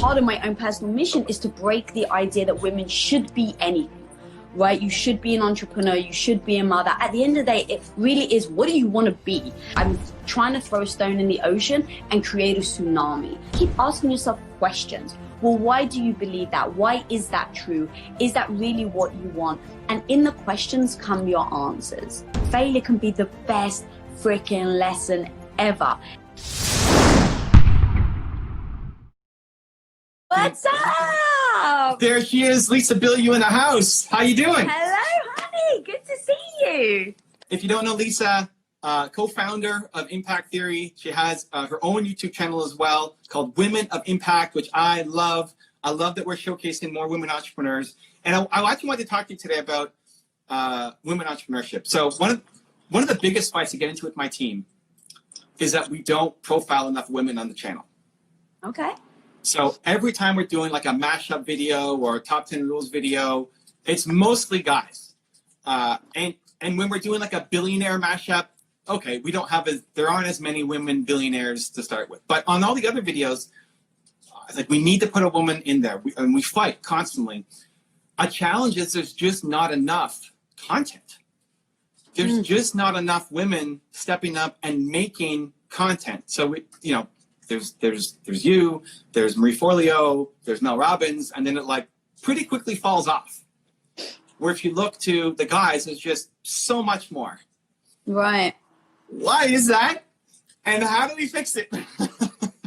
part of my own personal mission is to break the idea that women should be anything. Right? You should be an entrepreneur, you should be a mother. At the end of the day, it really is, what do you want to be? I'm trying to throw a stone in the ocean and create a tsunami. Keep asking yourself questions. Well, why do you believe that? Why is that true? Is that really what you want? And in the questions come your answers. Failure can be the best freaking lesson ever. What's up? There she is, Lisa Bilyeu in the house. How you doing? Hello, honey. Good to see you. If you don't know Lisa, co-founder of Impact Theory, she has her own YouTube channel as well called Women of Impact, which I love. I love that we're showcasing more women entrepreneurs. And I actually wanted to talk to you today about women entrepreneurship. So one of the biggest fights to get into with my team is that we don't profile enough women on the channel. Okay. So every time we're doing like a mashup video or a top 10 rules video, it's mostly guys. And when we're doing like a billionaire mashup, okay, there aren't as many women billionaires to start with. But on all the other videos, it's like we need to put a woman in there. And we fight constantly. A challenge is there's just not enough content. There's just not enough women stepping up and making content. So there's you, there's Marie Forleo, there's Mel Robbins, and then it like pretty quickly falls off. Where if you look to the guys, there's just so much more. Right. Why is that? And how do we fix it?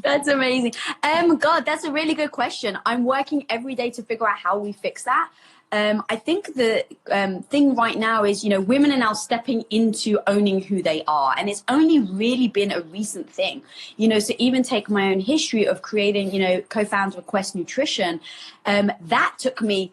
That's amazing. God, that's a really good question. I'm working every day to figure out how we fix that. I think the thing right now is, women are now stepping into owning who they are. And it's only really been a recent thing, so even take my own history of creating, co-founder of Quest Nutrition. That took me,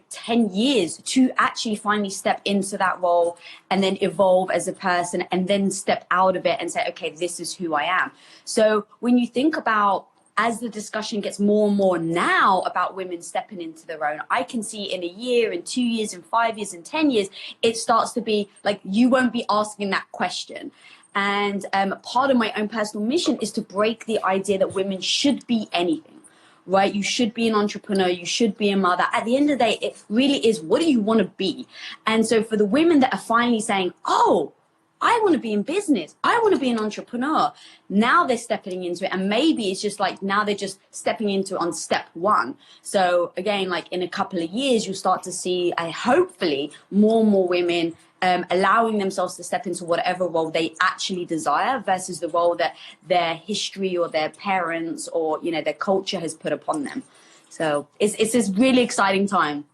10 years to actually finally step into that role and then evolve as a person and then step out of it and say, okay, this is who I am. So when you think about, as the discussion gets more and more now about women stepping into their own, I can see in a year, in 2 years, in 5 years, in 10 years, it starts to be like, you won't be asking that question. And part of my own personal mission is to break the idea that women should be anything, right? You should be an entrepreneur, you should be a mother. At the end of the day, it really is, what do you want to be? And so for the women that are finally saying, oh, I want to be in business, I want to be an entrepreneur, now they're stepping into it. And maybe it's just like, now they're just stepping into it on step one. So again, like in a couple of years, you'll start to see, hopefully, more and more women allowing themselves to step into whatever role they actually desire versus the role that their history or their parents or, their culture has put upon them. So it's this really exciting time.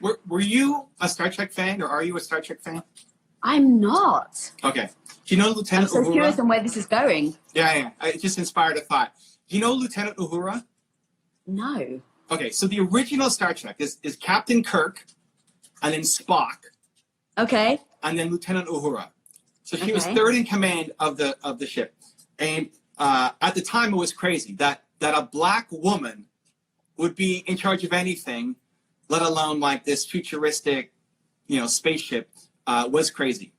Were you a Star Trek fan, or are you a Star Trek fan? I'm not. Okay. Do you know Lieutenant Uhura? I'm so curious on where this is going. Yeah. It just inspired a thought. Do you know Lieutenant Uhura? No. Okay, so the original Star Trek is Captain Kirk, and then Spock. Okay. And then Lieutenant Uhura. So she was third in command of the ship. And at the time, it was crazy that a black woman would be in charge of anything, let alone like this futuristic, spaceship. Was crazy.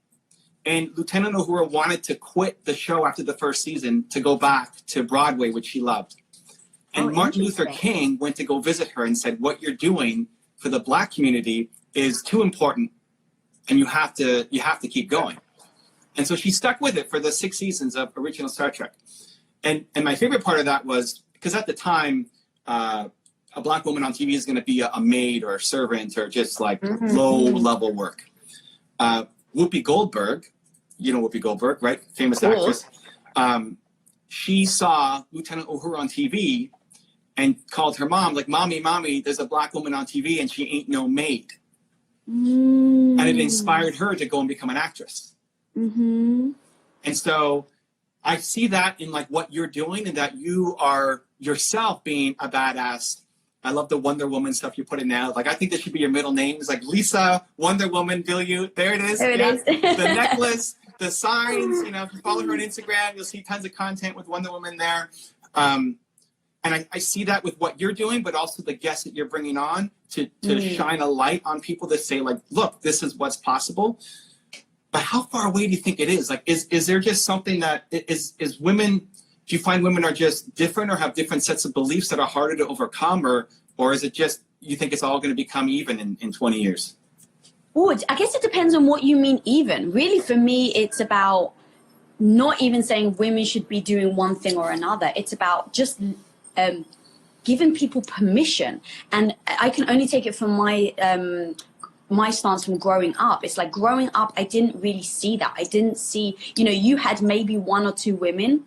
And Lieutenant Uhura wanted to quit the show after the first season to go back to Broadway, which she loved. And Martin Luther King went to go visit her and said, what you're doing for the black community is too important, and you have to keep going. And so she stuck with it for the 6 seasons of original Star Trek. And my favorite part of that was, because at the time, a black woman on TV is going to be a maid or a servant or just like low-level work. Whoopi Goldberg, you know Whoopi Goldberg, right? Famous actress. She saw Lieutenant Uhura on TV and called her mom, like, Mommy, there's a black woman on TV and she ain't no maid. And it inspired her to go and become an actress. And so I see that in like what you're doing, and that you are yourself being a badass. I love the Wonder Woman stuff you put in now. Like, I think that should be your middle name. It's like Lisa, Wonder Woman, Bilyeu. There it is. There it is. The necklace, the signs. If you follow her on Instagram, you'll see tons of content with Wonder Woman there. And I see that with what you're doing, but also the guests that you're bringing on to shine a light on people that say, like, look, this is what's possible. But how far away do you think it is? Like, is there just something that is women do you find women are just different or have different sets of beliefs that are harder to overcome, or is it just you think it's all going to become even in 20 years? Oh, I guess it depends on what you mean even. Really, for me, it's about not even saying women should be doing one thing or another. It's about just giving people permission. And I can only take it from my stance from growing up. It's like growing up, I didn't really see that. I didn't see, you had maybe one or two women.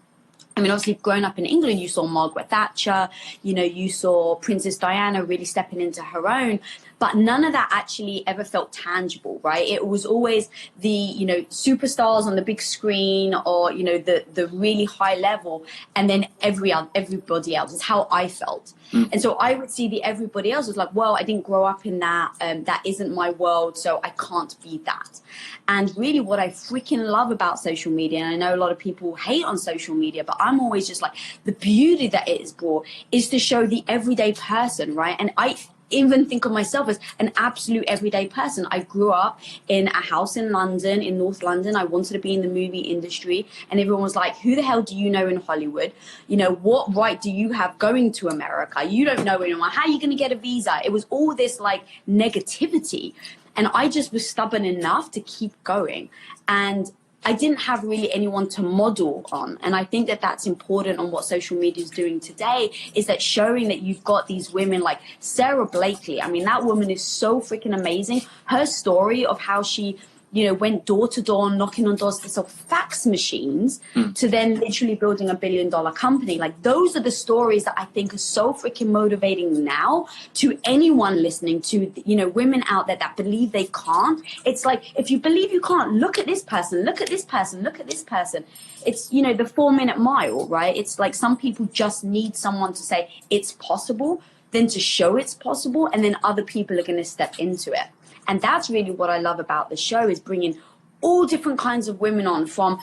I mean, obviously, growing up in England, you saw Margaret Thatcher, you saw Princess Diana really stepping into her own, but none of that actually ever felt tangible, right? It was always the, superstars on the big screen or, the really high level, and then everybody else is how I felt. And so I would see the everybody else was like, well, I didn't grow up in that. That isn't my world, so I can't be that. And really what I freaking love about social media, and I know a lot of people hate on social media, but I'm always just like, the beauty that it has brought is to show the everyday person, right? And I even think of myself as an absolute everyday person. I grew up in a house in London, in North London. I wanted to be in the movie industry, and everyone was like, who the hell do you know in Hollywood? What right do you have going to America? You don't know anyone. How are you going to get a visa? It was all this like negativity. And I just was stubborn enough to keep going. And I didn't have really anyone to model on. And I think that that's important on what social media is doing today, is that showing that you've got these women like Sarah Blakely. I mean, that woman is so freaking amazing. Her story of how she, went door to door, knocking on doors to sell fax machines to then literally building $1 billion company. Like, those are the stories that I think are so freaking motivating now to anyone listening, to, women out there that believe they can't. It's like, if you believe you can't, look at this person, look at this person, look at this person. It's, the 4-minute mile, right? It's like some people just need someone to say it's possible, then to show it's possible, and then other people are going to step into it. And that's really what I love about the show, is bringing all different kinds of women on, from,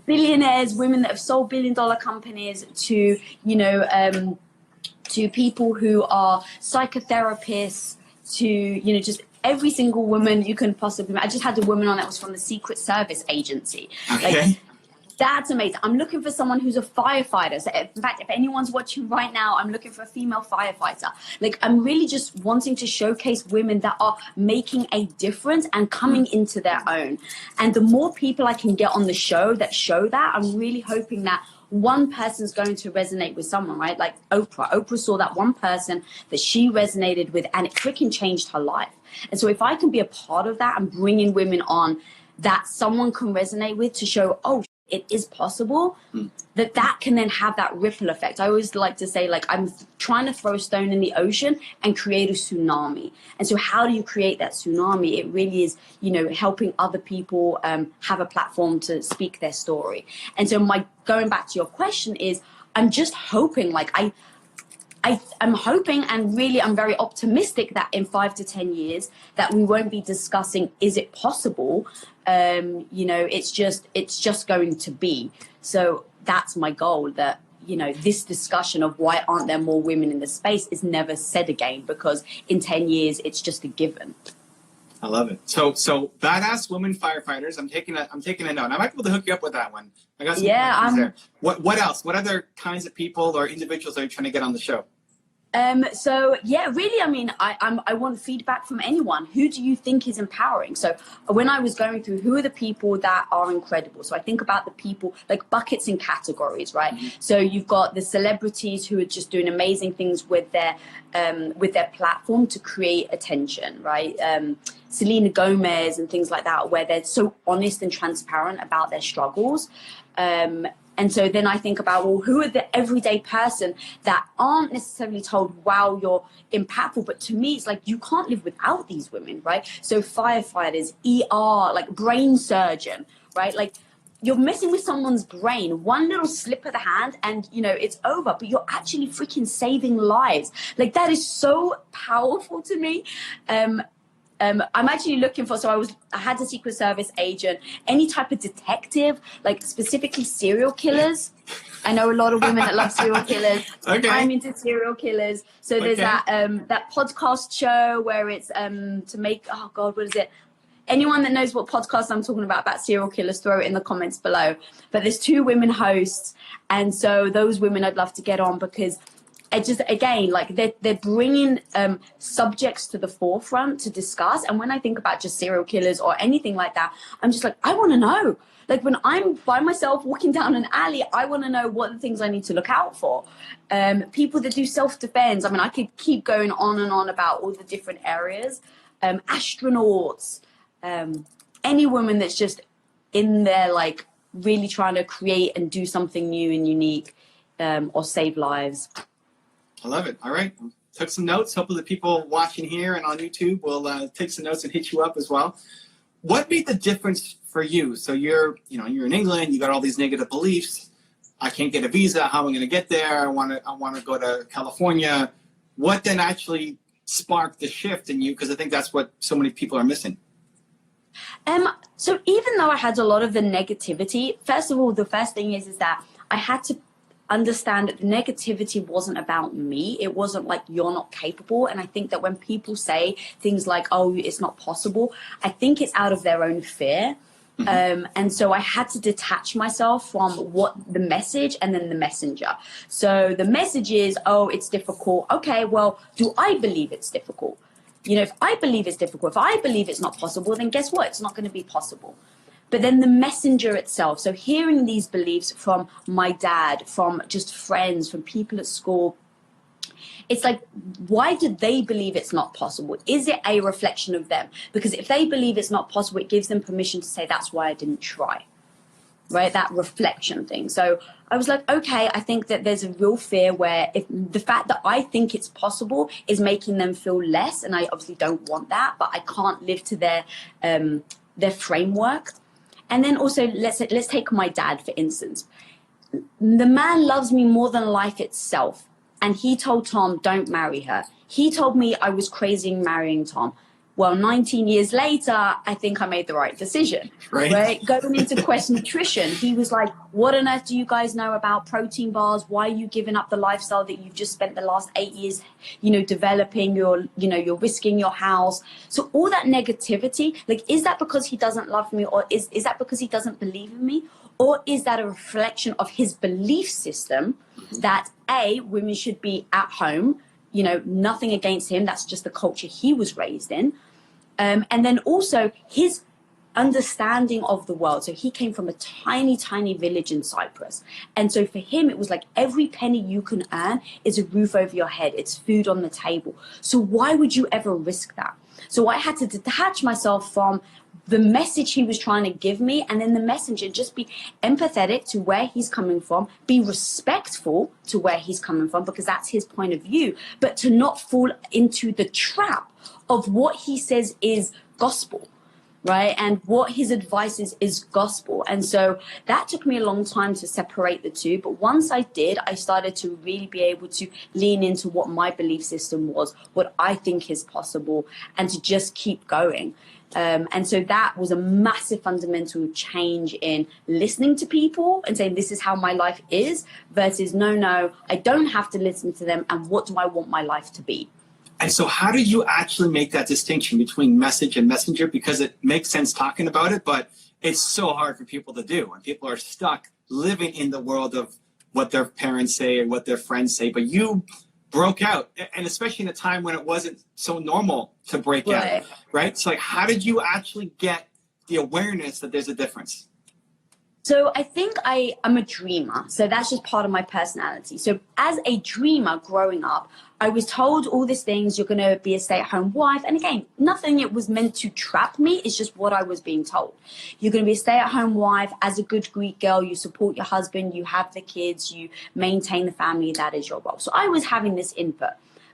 billionaires, women that have sold $1 billion companies, to, to people who are psychotherapists, to, just every single woman you can possibly. I just had a woman on that was from the Secret Service agency. Okay. Like, that's amazing. I'm looking for someone who's a firefighter. So in fact, if anyone's watching right now, I'm looking for a female firefighter. Like, I'm really just wanting to showcase women that are making a difference and coming into their own. And the more people I can get on the show that show that, I'm really hoping that one person's going to resonate with someone, right? Like Oprah. Oprah saw that one person that she resonated with, and it freaking changed her life. And so if I can be a part of that and bringing women on that someone can resonate with, to show, oh, it is possible, that can then have that ripple effect. I always like to say, like, I'm trying to throw a stone in the ocean and create a tsunami. And so how do you create that tsunami? It really is, helping other people have a platform to speak their story. And so going back to your question is, I'm just hoping, like, I'm hoping, and really I'm very optimistic, that in 5 to 10 years that we won't be discussing, is it possible? It's just going to be. So that's my goal, that, this discussion of why aren't there more women in the space is never said again, because in 10 years, it's just a given. I love it. So badass women firefighters. I'm taking a note. I might be able to hook you up with that one. I got some questions there. What else? What other kinds of people or individuals are you trying to get on the show? So yeah, really, I mean, I want feedback from anyone. Who do you think is empowering? So when I was going through, who are the people that are incredible? So I think about the people, like buckets and categories, right? So you've got the celebrities who are just doing amazing things with their platform to create attention, right? Selena Gomez and things like that, where they're so honest and transparent about their struggles. And so then I think about, well, who are the everyday person that aren't necessarily told, wow, you're impactful. But to me, it's like, you can't live without these women, right? So firefighters, ER, like brain surgeon, right? Like, you're messing with someone's brain, one little slip of the hand and, it's over. But you're actually freaking saving lives. Like, that is so powerful to me. I'm actually looking for, I had a Secret Service agent, any type of detective, like specifically serial killers. I know a lot of women that love serial killers. Okay. I'm into serial killers. So there's that podcast show where it's to make, oh God, what is it? anyone that knows what podcast I'm talking about serial killers, throw it in the comments below. But there's 2 women hosts. And so those women I'd love to get on, because it just, again, like they're bringing subjects to the forefront to discuss. And when I think about just serial killers or anything like that, I'm just like, I want to know. Like when I'm by myself walking down an alley, I want to know what the things I need to look out for. People that do self-defense. I mean, I could keep going on and on about all the different areas. Astronauts, any woman that's just in there, like really trying to create and do something new and unique, or save lives. I love it. All right. Took some notes. Hopefully the people watching here and on YouTube will take some notes and hit you up as well. What made the difference for you? So you're in England, you got all these negative beliefs. I can't get a visa. How am I going to get there? I want to go to California. What then actually sparked the shift in you? Because I think that's what so many people are missing. So even though I had a lot of the negativity, first of all, the first thing is that I had to understand that the negativity wasn't about me. It wasn't like you're not capable. And I think that when people say things like, oh, it's not possible, I think it's out of their own fear. And so I had to detach myself from what the message and then the messenger. So the message is, oh, it's difficult. Okay, well, do I believe it's difficult? You know, if I believe it's difficult, if I believe it's not possible, then guess what? It's not going to be possible. But then the messenger itself, so hearing these beliefs from my dad, from just friends, from people at school, it's like, why do they believe it's not possible? Is it a reflection of them? Because if they believe it's not possible, it gives them permission to say, that's why I didn't try, right? That reflection thing. So I was like, okay, I think that there's a real fear where if the fact that I think it's possible is making them feel less, and I obviously don't want that, but I can't live to their framework. And then also, let's take my dad, for instance. The man loves me more than life itself. And he told Tom, don't marry her. He told me I was crazy marrying Tom. Well, 19 years later, I think I made the right decision. Right? Going into Quest Nutrition, he was like, what on earth do you guys know about protein bars? Why are you giving up the lifestyle that you've just spent the last 8 years, developing? You're risking your house. So all that negativity, like, is that because he doesn't love me, or is that because he doesn't believe in me? Or is that a reflection of his belief system that women should be at home, nothing against him. That's just the culture he was raised in. And then also his understanding of the world. So he came from a tiny, tiny village in Cyprus. And so for him, it was like every penny you can earn is a roof over your head. It's food on the table. So why would you ever risk that? So I had to detach myself from the message he was trying to give me, and then the messenger, just be empathetic to where he's coming from, be respectful to where he's coming from, because that's his point of view, but to not fall into the trap of what he says is gospel, right? And what his advice is gospel. And so that took me a long time to separate the two. But once I did, I started to really be able to lean into what my belief system was, what I think is possible, and to just keep going. And so that was a massive fundamental change in listening to people and saying, this is how my life is, versus no, I don't have to listen to them. And what do I want my life to be? And so how did you actually make that distinction between message and messenger? Because it makes sense talking about it, but it's so hard for people to do. And people are stuck living in the world of what their parents say and what their friends say. But you broke out, and especially in a time when it wasn't so normal to break out, right? So like, how did you actually get the awareness that there's a difference? So I think I'm a dreamer. So that's just part of my personality. So as a dreamer growing up, I was told all these things, you're going to be a stay-at-home wife. And again, nothing it was meant to trap me. It's just what I was being told. You're going to be a stay-at-home wife. As a good Greek girl, you support your husband, you have the kids, you maintain the family. That is your role. So I was having this input.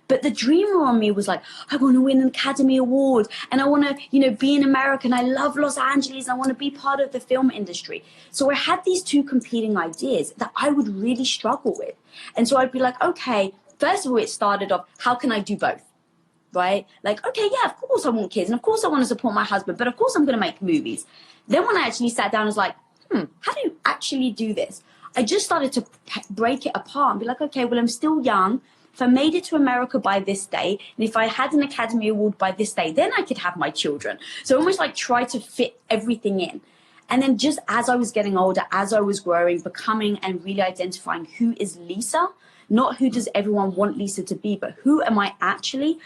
But the dreamer on me was like, I want to win an Academy Award, and I want to, be an American. I love Los Angeles. And I want to be part of the film industry. So I had these two competing ideas that I would really struggle with. And so I'd be like, okay, first of all, it started off, how can I do both? Right? Like, okay, yeah, of course I want kids. And of course I want to support my husband. But of course I'm going to make movies. Then when I actually sat down, I was like, how do you actually do this? I just started to break it apart and be like, okay, well, I'm still young. if I made it to America by this day, and if I had an Academy Award by this day, then I could have my children. So almost like try to fit everything in. And then just as I was getting older, as I was growing, becoming and really identifying who is Lisa, not who does everyone want Lisa to be, but who am I actually?